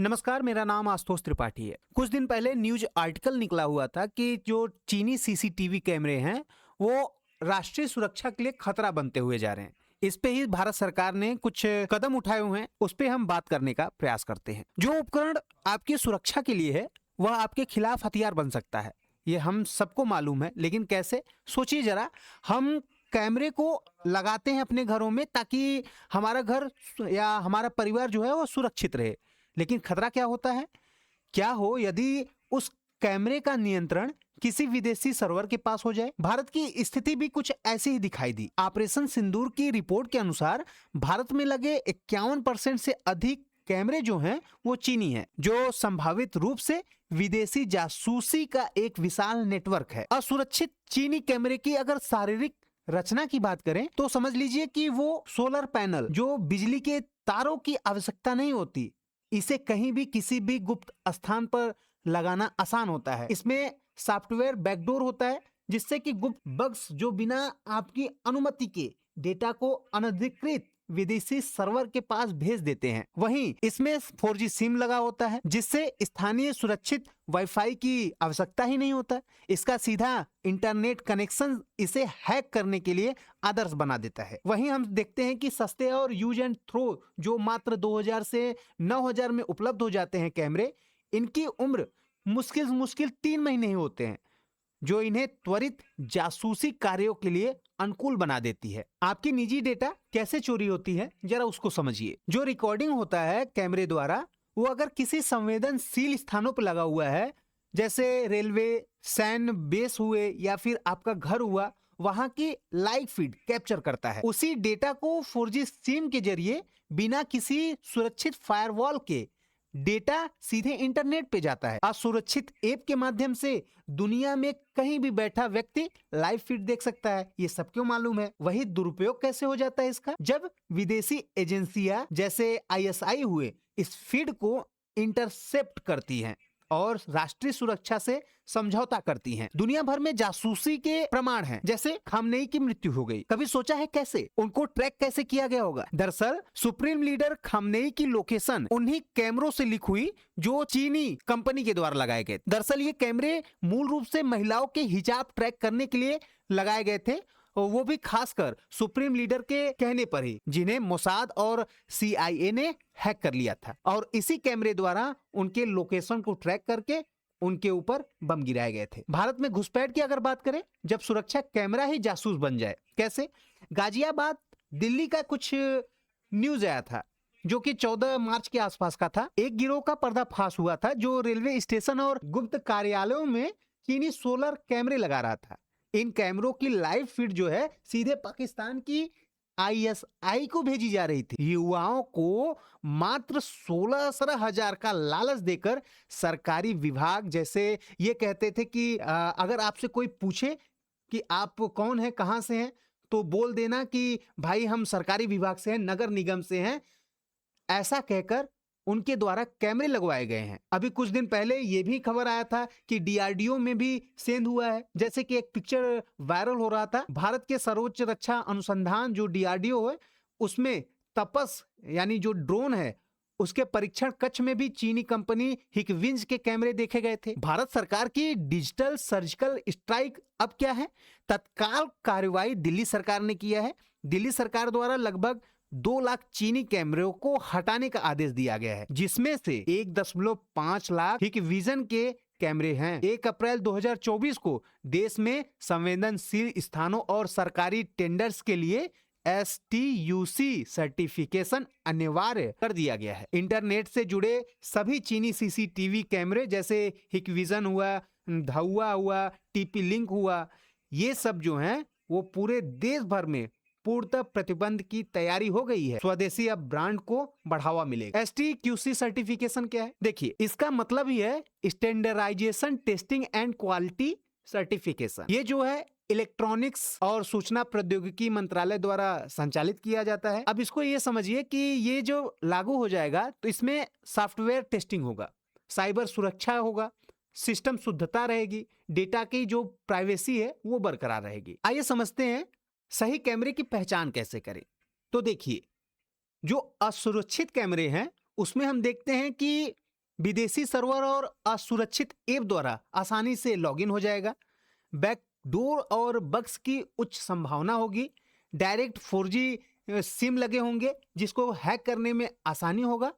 नमस्कार, मेरा नाम आशुतोष त्रिपाठी है। कुछ दिन पहले न्यूज आर्टिकल निकला हुआ था कि जो चीनी सीसीटीवी कैमरे हैं, वो राष्ट्रीय सुरक्षा के लिए खतरा बनते हुए जा रहे हैं। इस पे ही भारत सरकार ने कुछ कदम उठाए हुए हैं, उस पे हम बात करने का प्रयास करते हैं। जो उपकरण आपकी सुरक्षा के लिए है, वह आपके खिलाफ हथियार बन सकता है। ये हम सबको मालूम है, लेकिन कैसे? सोचिए जरा। हम कैमरे को लगाते हैं अपने घरों में ताकि हमारा घर या हमारा परिवार जो है वो सुरक्षित रहे। लेकिन खतरा क्या होता है? क्या हो यदि उस कैमरे का नियंत्रण किसी विदेशी सर्वर के पास हो जाए? भारत की स्थिति भी कुछ ऐसी ही दिखाई दी। ऑपरेशन सिंदूर की रिपोर्ट के अनुसार भारत में लगे 51% से अधिक कैमरे जो हैं वो चीनी हैं, जो संभावित रूप से विदेशी जासूसी का एक विशाल नेटवर्क है। असुरक्षित चीनी कैमरे की अगर शारीरिक रचना की बात करें तो समझ लीजिए कि वो सोलर पैनल, जो बिजली के तारों की आवश्यकता नहीं होती, इसे कहीं भी किसी भी गुप्त स्थान पर लगाना आसान होता है। इसमें सॉफ्टवेयर बैकडोर होता है, जिससे कि गुप्त बग्स जो बिना आपकी अनुमति के डेटा को अनधिकृत विदेशी सर्वर के पास भेज देते हैं। वहीं इसमें 4G सिम लगा होता है, जिससे स्थानीय सुरक्षित वाईफाई की आवश्यकता ही नहीं होता। इसका सीधा इंटरनेट कनेक्शन इसे हैक करने के लिए आदर्श बना देता है। वहीं हम देखते हैं कि सस्ते और यूज एंड थ्रो जो मात्र 2000 से 9000 में उपलब्ध हो जाते हैं कैमरे, इनकी उम्र मुश्किल 3 महीने ही होते हैं, जो इन्हें त्वरित जासूसी कार्यों के लिए अनुकूल बना देती है। आपकी निजी डेटा कैसे चोरी होती है, जरा उसको समझिए। जो रिकॉर्डिंग होता है कैमरे द्वारा, वो अगर किसी संवेदनशील स्थानों पर लगा हुआ है, जैसे रेलवे, सैन्य बेस हुए या फिर आपका घर हुआ, वहां की लाइव फीड कैप्चर करता है। उसी डेटा को 4G सिम के जरिए बिना किसी सुरक्षित फायरवॉल के डेटा सीधे इंटरनेट पे जाता है। असुरक्षित ऐप के माध्यम से दुनिया में कहीं भी बैठा व्यक्ति लाइव फीड देख सकता है। ये सबको मालूम है। वही दुरुपयोग कैसे हो जाता है इसका? जब विदेशी एजेंसियां जैसे ISI हुए इस फीड को इंटरसेप्ट करती हैं और राष्ट्रीय सुरक्षा से समझौता करती हैं। दुनिया भर में जासूसी के प्रमाण हैं, जैसे खामनेई की मृत्यु हो गई। कभी सोचा है कैसे उनको ट्रैक कैसे किया गया होगा? दरअसल सुप्रीम लीडर खामनेई की लोकेशन उन्हीं कैमरों से लीक हुई जो चीनी कंपनी के द्वारा लगाए गए। दरअसल ये कैमरे मूल रूप से महिलाओं के हिजाब ट्रैक करने के लिए लगाए गए थे, और वो भी खासकर सुप्रीम लीडर के कहने पर ही, जिन्हें मोसाद और CIA ने हैक कर लिया था। और इसी कैमरे द्वारा उनके लोकेशन को ट्रैक करके उनके ऊपर बम गिराए गए थे। भारत में घुसपैठ की अगर बात करें, जब सुरक्षा कैमरा ही जासूस बन जाए, कैसे? गाजियाबाद, दिल्ली का कुछ न्यूज आया था जो कि 14 मार्च के आसपास का था। एक गिरोह का पर्दाफाश हुआ था जो रेलवे स्टेशन और गुप्त कार्यालयों में चीनी सोलर कैमरे लगा रहा था। इन कैमरों की लाइव फीड जो है सीधे पाकिस्तान की ISI को भेजी जा रही थी। युवाओं को मात्र 16-17 हजार का लालच देकर सरकारी विभाग, जैसे ये कहते थे कि अगर आपसे कोई पूछे कि आप कौन है, कहां से हैं, तो बोल देना कि भाई हम सरकारी विभाग से हैं, नगर निगम से हैं। ऐसा कहकर उनके द्वारा कैमरे लगवाए गए हैं। अभी कुछ दिन पहले ये भी खबर आया था कि DRDO में भी सेंध हुआ है। जैसे कि एक पिक्चर वायरल हो रहा था, भारत के सर्वोच्च रक्षा अनुसंधान जो DRDO है, उसमें तपस यानी जो ड्रोन है, उसके परीक्षण कक्ष में भी चीनी कंपनी हिकविंज के कैमरे देखे गए थे। भारत सरकार की डिजिटल सर्जिकल स्ट्राइक अब क्या है? तत्काल कार्रवाई दिल्ली सरकार ने किया है। दिल्ली सरकार द्वारा लगभग 2 लाख चीनी कैमरों को हटाने का आदेश दिया गया है, जिसमें से 1.5 लाख हिकविजन के कैमरे हैं। 1 अप्रैल 2024 को देश में संवेदनशील स्थानों और सरकारी टेंडर्स के लिए STUC सर्टिफिकेशन अनिवार्य कर दिया गया है। इंटरनेट से जुड़े सभी चीनी CCTV कैमरे, जैसे हिकविजन हुआ, धुआ हुआ, TP लिंक हुआ, ये सब जो हैं वो पूरे देश भर में पूर्णतः प्रतिबंध की तैयारी हो गई है। स्वदेशी अब ब्रांड को बढ़ावा मिलेगा। STQC सर्टिफिकेशन क्या है? देखिए, इसका मतलब ही है standardization testing and quality certification. ये जो है इलेक्ट्रॉनिक्स और सूचना प्रौद्योगिकी मंत्रालय द्वारा संचालित किया जाता है। अब इसको ये समझिए कि ये जो लागू हो जाएगा तो इसमें सॉफ्टवेयर टेस्टिंग होगा, साइबर सुरक्षा होगा, सिस्टम शुद्धता रहेगी, डेटा की जो प्राइवेसी है वो बरकरार रहेगी। आइए समझते हैं सही कैमरे की पहचान कैसे करें। तो देखिए, जो असुरक्षित कैमरे हैं उसमें हम देखते हैं कि विदेशी सर्वर और असुरक्षित ऐप द्वारा आसानी से लॉगिन हो जाएगा। बैकडोर और बग्स की उच्च संभावना होगी। डायरेक्ट 4G सिम लगे होंगे जिसको हैक करने में आसानी होगा।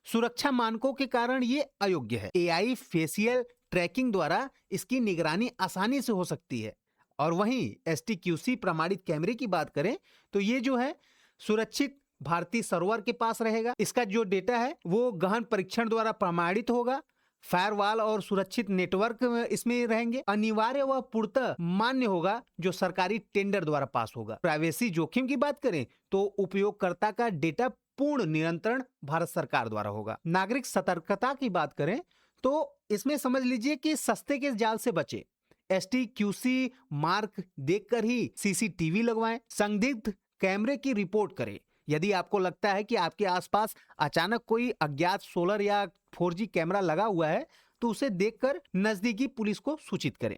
सुरक्षा मानकों के कारण ये अयोग्य है। AI फेशियल ट्रैकिंग द्वारा इसकी निगरानी आसानी से हो सकती है। और वहीं STQC प्रमाणित कैमरे की बात करें तो ये जो है सुरक्षित भारतीय सर्वर के पास रहेगा। इसका जो डेटा है वो गहन परीक्षण द्वारा प्रमाणित होगा। फायरवॉल और सुरक्षित नेटवर्क इसमें रहेंगे। अनिवार्य व पूर्णतः मान्य होगा जो सरकारी टेंडर द्वारा पास होगा। प्राइवेसी जोखिम की बात करें तो उपयोगकर्ता का डेटा पूर्ण नियंत्रण भारत सरकार द्वारा होगा। नागरिक सतर्कता की बात करें तो इसमें समझ लीजिए कि सस्ते के जाल से बचे। STQC मार्क देखकर ही CCTV लगवाएं। संदिग्ध कैमरे की रिपोर्ट करें। यदि आपको लगता है कि आपके आसपास अचानक कोई अज्ञात सोलर या 4G कैमरा लगा हुआ है तो उसे देखकर नजदीकी पुलिस को सूचित करें।